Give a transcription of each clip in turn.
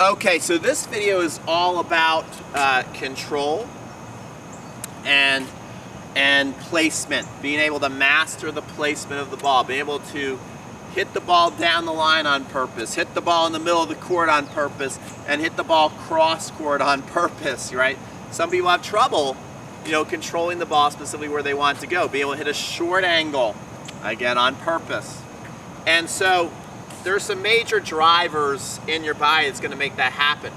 Okay, so this video is all about control and placement, being able to master the placement of the ball, being able to hit the ball down the line on purpose, hit the ball in the middle of the court on purpose, and hit the ball cross court on purpose, right? Some people have trouble, controlling the ball specifically where they want to go, being able to hit a short angle, again, on purpose. And so there's some major drivers in your body that's going to make that happen.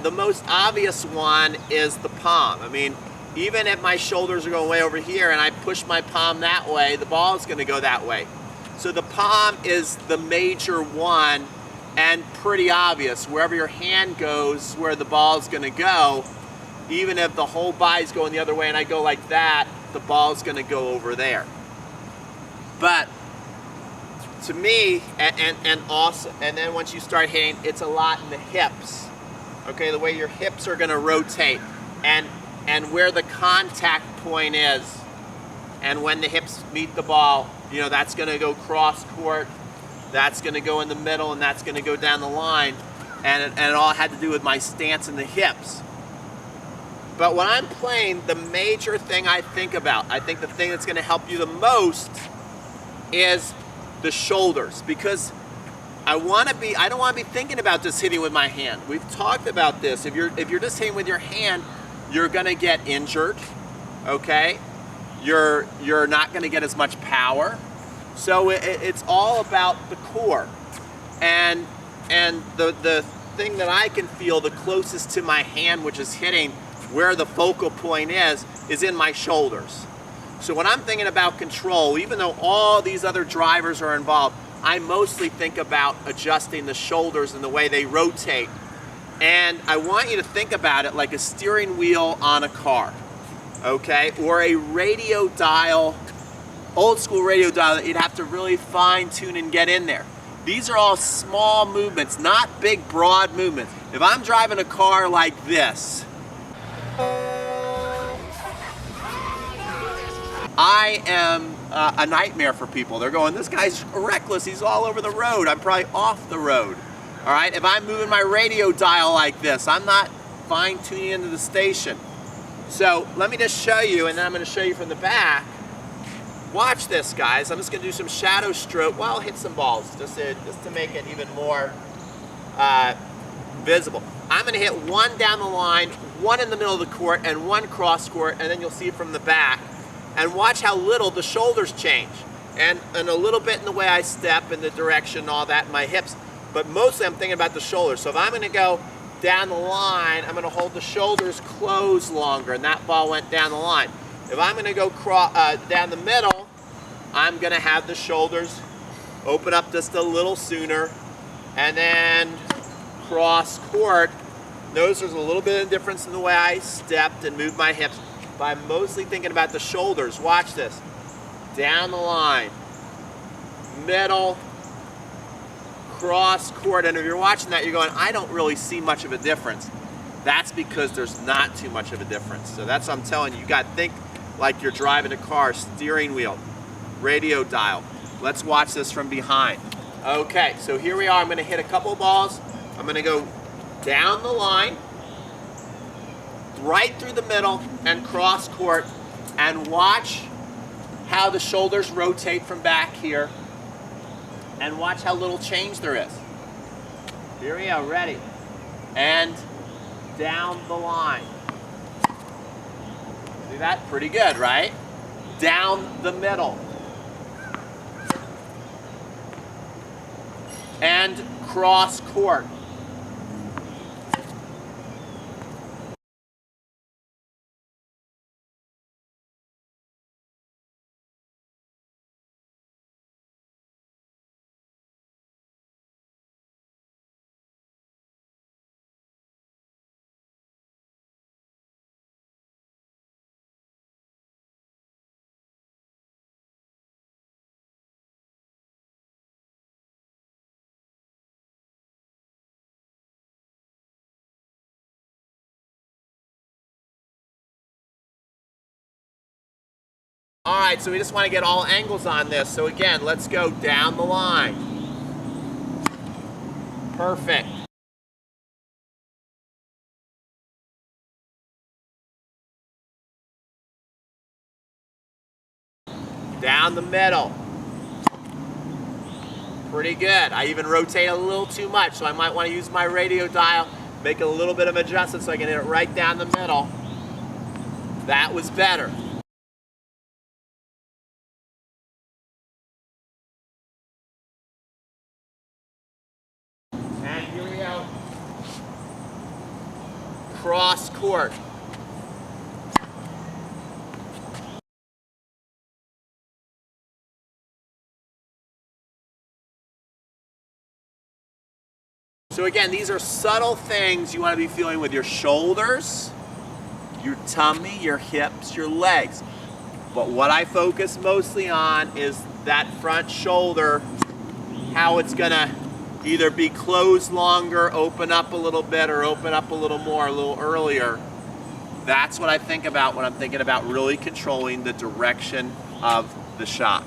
The most obvious one is the palm. I mean, even if my shoulders are going way over here and I push my palm that way, the ball is going to go that way. So the palm is the major one and pretty obvious. Wherever your hand goes, where the ball is going to go, even if the whole body's going the other way and I go like that, the ball is going to go over there. But to me, and then once you start hitting, it's a lot in the hips. Okay, the way your hips are going to rotate, and where the contact point is, and when the hips meet the ball, that's going to go cross court, that's going to go in the middle, and that's going to go down the line, and it all had to do with my stance in the hips. But when I'm playing, the major thing I think about, I think the thing that's going to help you the most is the shoulders, because I don't want to be thinking about just hitting with my hand. We've talked about this. If you're just hitting with your hand, you're going to get injured. Okay, you're not going to get as much power. So it's all about the core, and the thing that I can feel the closest to my hand, which is hitting where the focal point is in my shoulders. So when I'm thinking about control, even though all these other drivers are involved, I mostly think about adjusting the shoulders and the way they rotate. And I want you to think about it like a steering wheel on a car, okay? Or a radio dial, old school radio dial that you'd have to really fine tune and get in there. These are all small movements, not big, broad movements. If I'm driving a car like this, I am a nightmare for people. They're going, this guy's reckless, he's all over the road. I'm probably off the road. All right, if I'm moving my radio dial like this, I'm not fine tuning into the station. So let me just show you, and then I'm going to show you from the back. Watch this, guys. I'm just going to do some shadow stroke. Well, I'll hit some balls just to make it even more visible. I'm going to hit one down the line, one in the middle of the court, and one cross court, and then you'll see it from the back. And watch how little the shoulders change, and a little bit in the way I step, in the direction, and all that, my hips. But mostly I'm thinking about the shoulders. So if I'm going to go down the line, I'm going to hold the shoulders closed longer, and that ball went down the line. If I'm going to go down the middle, I'm going to have the shoulders open up just a little sooner, and then cross court. Notice there's a little bit of difference in the way I stepped and moved my hips. But I'm mostly thinking about the shoulders. Watch this. Down the line, middle, cross court. And if you're watching that, you're going, I don't really see much of a difference. That's because there's not too much of a difference. So that's what I'm telling you. You got to think like you're driving a car, steering wheel, radio dial. Let's watch this from behind. Okay, so here we are. I'm going to hit a couple of balls. I'm going to go down the line, right through the middle, and cross court, and watch how the shoulders rotate from back here, and watch how little change there is. Here we go, ready, and down the line. See that? Pretty good, right? Down the middle, and cross court. All right, so we just want to get all angles on this. So again, let's go down the line. Perfect. Down the middle. Pretty good. I even rotate a little too much, so I might want to use my radio dial, make a little bit of adjustment so I can hit it right down the middle. That was better. And here we go. Cross court. So again, these are subtle things you want to be feeling with your shoulders, your tummy, your hips, your legs. But what I focus mostly on is that front shoulder, how it's gonna either be closed longer, open up a little bit, or open up a little more, a little earlier. That's what I think about when I'm thinking about really controlling the direction of the shot.